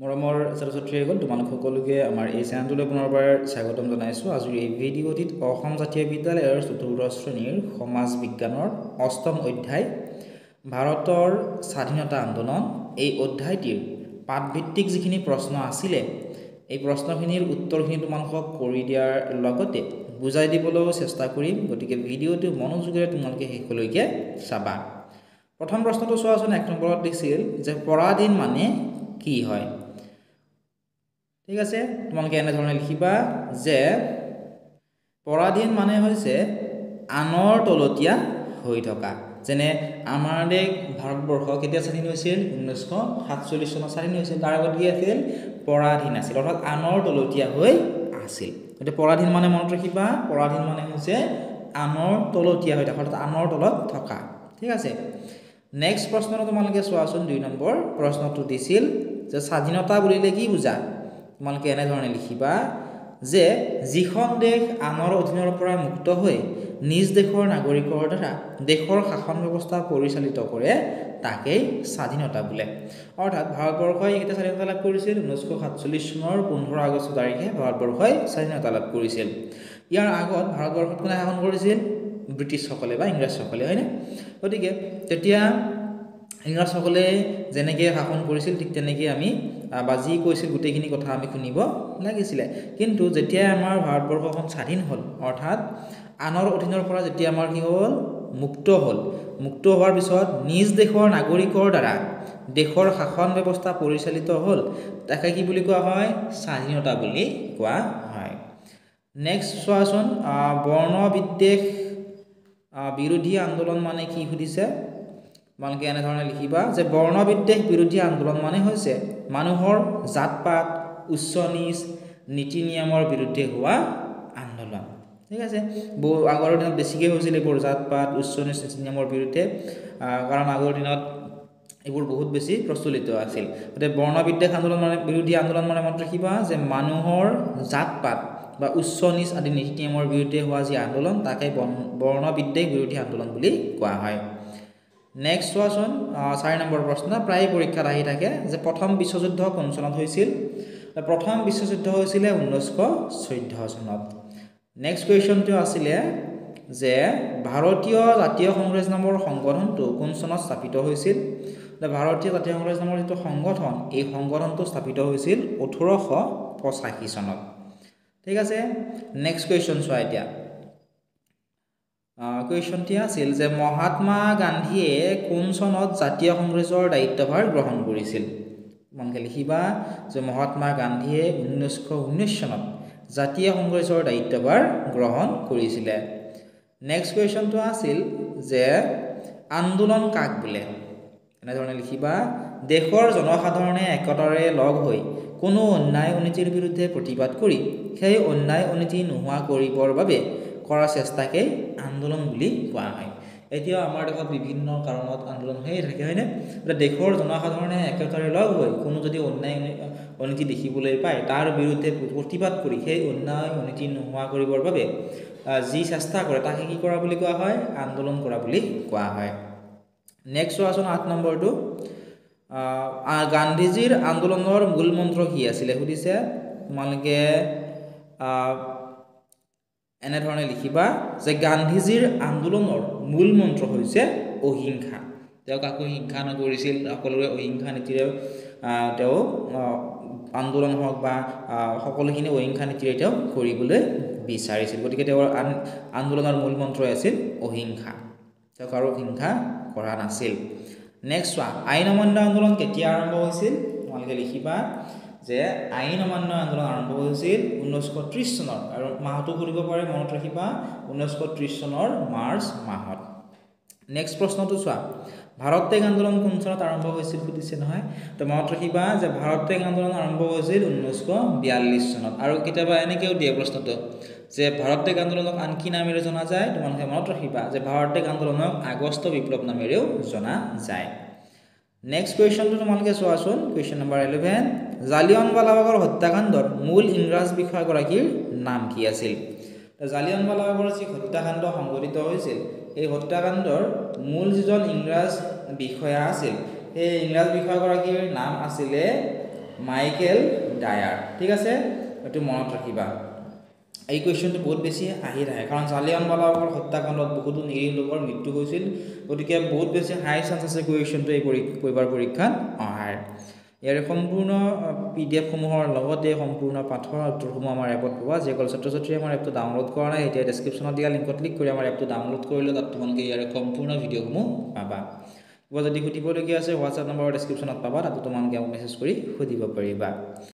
মৰমৰ ছাত্ৰ-ছাত্ৰীসকল তোমালোক সকলোকে আমাৰ এই চেনেলটোলৈ পুনৰবাৰ স্বাগতম জনাইছোঁ। আজিৰ এই ভিডিঅ'টিত অসম জাতীয় বিদ্যালয়ৰ চতুৰ্থ শ্ৰেণীৰ সমাজ বিজ্ঞানৰ অষ্টম অধ্যায় ভাৰতৰ স্বাধীনতা আন্দোলন এই অধ্যায়টিৰ পাঠভিত্তিক যিখিনি প্ৰশ্ন আছিলে এই প্ৰশ্নখিনিৰ উত্তৰখিনি তোমালোকক কৰি দিয়াৰ লগতে বুজাই দিবলৈও চেষ্টা কৰিম। গতিকে ভিডিঅ'টো মনোযোগেৰে তোমালোকে শেষলৈকে চাবা। প্ৰথম প্ৰশ্নটো চোৱাচোন। 1 নম্বৰত দিছিল যে পৰাধীন মানে কি হয়। ঠিক আছে, তোমালোকে এনেধৰণে লিখিবা যে পৰাধীন মানে হৈছে আনৰ তলতীয়া হৈ থকা। যেনে আমাৰ দেশ ভাৰতবৰ্ষ কেতিয়া স্বাধীন হৈছিল? 1947 চনত স্বাধীন হৈছিল। তাৰ আগত কি আছিল? পৰাধীন আছিল, অৰ্থাৎ আনৰ তলতীয়া হৈ আছিল। গতিকে পৰাধীন মানে মনত ৰাখিবা, পৰাধীন মানে হৈছে আনৰ তলতীয়া হৈ থকা, অৰ্থাৎ আনৰ তলত থকা। ঠিক আছে, নেক্সট প্ৰশ্নটো তোমালোকে চোৱাচোন। 2 নম্বৰ প্ৰশ্নটো দিছিল যে স্বাধীনতা বুলিলে কি বুজা? তোমালোকে এনেধৰণে লিখিবা যে যিখন দেশ আনৰ অধীনৰ পৰা মুক্ত হৈ নিজ দেশৰ নাগৰিকৰ দ্বাৰা দেশৰ শাসন ব্যৱস্থা পৰিচালিত কৰে তাকেই স্বাধীনতা বোলে। অৰ্থাৎ ভাৰতবৰ্ষই কেতিয়া স্বাধীনতা লাভ কৰিছিল? 1947 চনৰ 15 আগষ্ট তাৰিখে ভাৰতবৰ্ষই স্বাধীনতা লাভ কৰিছিল। ইয়াৰ আগত ভাৰতবৰ্ষত কোনে শাসন কৰিছিল? ব্ৰিটিছসকলে বা ইংৰাজসকলে, হয়নে? গতিকে তেতিয়া ইংৰাজসকলে যেনেকৈ শাসন কৰিছিল ঠিক তেনেকৈ আমি বা যি কৈছিল গোটেইখিনি কথা আমি শুনিব লাগিছিলে। কিন্তু যেতিয়া আমাৰ ভাৰতবৰ্ষখন স্বাধীন হ'ল, অৰ্থাৎ আনৰ অধীনৰ পৰা যেতিয়া আমাৰ কি হ'ল? মুক্ত হ'ল। মুক্ত হোৱাৰ পিছত নিজ দেশৰ নাগৰিকৰ দ্বাৰা দেশৰ শাসন ব্যৱস্থা পৰিচালিত হ'ল, তাকে কি বুলি কোৱা হয়? স্বাধীনতা বুলি কোৱা হয়। নেক্সট চোৱাচোন, বৰ্ণ বিদ্বেষ বিৰোধী আন্দোলন মানে কি সুধিছে? তোমালোকে এনেধৰণে লিখিবা যে বৰ্ণ বিদ্বেষ বিৰোধী আন্দোলন মানে হৈছে মানুহৰ জাত পাত উচ্চ নিচ নীতি নিয়মৰ বিৰুদ্ধে হোৱা আন্দোলন। ঠিক আছে, আগৰ দিনত বেছিকৈ হৈছিল এইবোৰ জাত পাত উচ্চ নিচ নীতি নিয়মৰ বিৰুদ্ধে, কাৰণ আগৰ দিনত এইবোৰ বহুত বেছি প্ৰচলিত আছিল। গতিকে বৰ্ণ বিদ্বেষ আন্দোলন মানে বিৰোধী আন্দোলন মানে মনত ৰাখিবা যে মানুহৰ জাত পাত বা উচ্চ নিচ আদি নীতি নিয়মৰ বিৰুদ্ধে হোৱা যি আন্দোলন তাকে বৰ্ণ বিদ্বেষ বিৰোধী আন্দোলন বুলি কোৱা হয়। নেক্সট চোৱাচোন, 4 নম্বৰ প্ৰশ্ন প্ৰায় পৰীক্ষাত আহি থাকে যে প্ৰথম বিশ্বযুদ্ধ কোন চনত হৈছিল? প্ৰথম বিশ্বযুদ্ধ হৈছিলে 1914 চনত। নেক্সট কুৱেশ্যনটো আছিলে যে ভাৰতীয় জাতীয় কংগ্ৰেছ নামৰ সংগঠনটো কোন চনত স্থাপিত হৈছিল? ভাৰতীয় জাতীয় কংগ্ৰেছ নামৰ যিটো সংগঠন, এই সংগঠনটো স্থাপিত হৈছিল 1885 চনত। ঠিক আছে, নেক্সট কুৱেশ্যন চোৱা এতিয়া। কুৱেশ্যনটি আছিল যে মহাত্মা গান্ধীয়ে কোন চনত জাতীয় কংগ্ৰেছৰ দায়িত্বভাৰ গ্ৰহণ কৰিছিল? তোমালোকে লিখিবা যে মহাত্মা গান্ধীয়ে 1919 চনত জাতীয় কংগ্ৰেছৰ দায়িত্বভাৰ গ্ৰহণ কৰিছিলে। নেক্সট কুৱেশ্যনটো আছিল যে আন্দোলন কাক বোলে? এনেধৰণে লিখিবা দেশৰ জনসাধাৰণে একতাৰে লগ হৈ কোনো অন্যায় অনীতিৰ বিৰুদ্ধে প্ৰতিবাদ কৰি সেই অন্যায় অনীতি নোহোৱা কৰিবৰ বাবে কৰা চেষ্টাকেই আন্দোলন বুলি কোৱা হয়। এতিয়াও আমাৰ দেশত বিভিন্ন কাৰণত আন্দোলন হৈয়ে থাকে, হয়নে? দেশৰ জনসাধাৰণে একতাৰে লগ হৈ কোনো যদি অন্যায় অনীতি দেখিবলৈ পায় তাৰ বিৰুদ্ধে প্ৰতিবাদ কৰি সেই অন্যায় অনীতি নোহোৱা কৰিবৰ বাবে যি চেষ্টা কৰে তাকে কি কৰা বুলি কোৱা হয়? আন্দোলন কৰা বুলি কোৱা হয়। নেক্সট চোৱাচোন 8 নম্বৰটো। গান্ধীজীৰ আন্দোলনৰ মূল মন্ত্ৰ কি আছিলে সুধিছে। তোমালোকে এনেধৰণে লিখিবা যে গান্ধীজীৰ আন্দোলনৰ মূল মন্ত্ৰ হৈছে অহিংসা। তেওঁ কাকো হিংসা নকৰিছিল, সকলোৰে অহিংসা নীতিৰে তেওঁ আন্দোলন হওক বা সকলোখিনি অহিংসা নীতিৰে তেওঁ কৰিবলৈ বিচাৰিছিল। গতিকে তেওঁৰ আন্দোলনৰ মূল মন্ত্ৰই আছিল অহিংসা, তেওঁ কাৰো হিংসা কৰা নাছিল। নেক্সট চোৱা, আইন অমান্য আন্দোলন কেতিয়া আৰম্ভ হৈছিল? তোমালোকে লিখিবা যে আইন অমান্য আন্দোলন আৰম্ভ হৈছিল 1930 চনত, আৰু মাহটো সুধিব পাৰে, মনত ৰাখিবা 1930 চনৰ মাৰ্চ মাহত। নেক্সট প্ৰশ্নটো চোৱা, ভাৰত ত্যাগ আন্দোলন কোন চনত আৰম্ভ হৈছিল সুধিছে নহয়, তো মনত ৰাখিবা যে ভাৰত ত্যাগ আন্দোলন আৰম্ভ হৈছিল 1942 চনত। আৰু কেতিয়াবা এনেকৈও দিয়ে প্ৰশ্নটো যে ভাৰত ত্যাগ আন্দোলনক আন কি নামেৰে জনা যায়? তোমালোকে মনত ৰাখিবা যে ভাৰত ত্যাগ আন্দোলনক আগষ্ট বিপ্লৱ নামেৰেও জনা যায়। নেক্সট কুৱেশ্যনটো তোমালোকে চোৱাচোন, কুৱেশ্যন নম্বৰ 11। জালিয়ানৱালাবাগৰ হত্যাকাণ্ডৰ মূল ইংৰাজ বিষয়াগৰাকীৰ নাম কি আছিল? জালিয়ানৱালাবাগৰ যি হত্যাকাণ্ড সংঘটিত হৈছিল, এই হত্যাকাণ্ডৰ মূল যিজন ইংৰাজ বিষয়া আছিল সেই ইংৰাজ বিষয়াগৰাকীৰ নাম আছিলে মাইকেল ডায়াৰ ঠিক আছে এইটো মনত ৰাখিবা এই কুৱেশ্যনটো বহুত বেছি আহি থাকে কাৰণ জালিয়ানৱালাবাগৰ হত্যাকাণ্ডত বহুতো নিৰীহ লোকৰ মৃত্যু হৈছিল গতিকে বহুত বেছি হাই চান্স আছে কুৱেশ্যনটো এই কৰিবাৰ পৰীক্ষাত অহাৰ ইয়াৰ সম্পূৰ্ণ PDF সমূহৰ লগতে সম্পূৰ্ণ পাঠৰ উত্তৰসমূহ আমাৰ এপত পাবা যিসকল ছাত্ৰ-ছাত্ৰীয়ে আমাৰ এপটো ডাউনলোড কৰা নাই এতিয়া ডেছক্ৰিপশ্যনত দিয়া লিংকত ক্লিক কৰি আমাৰ এপটো ডাউনলোড কৰিলে তাত তোমালোকে ইয়াৰ সম্পূৰ্ণ ভিডিঅ'সমূহ পাবা কিবা যদি সুধিবলগীয়া আছে হোৱাটছআপ নম্বৰ ডেছক্ৰিপশ্যনত পাবা তাত তোমালোকে মেছেজ কৰি সুধিব পাৰিবা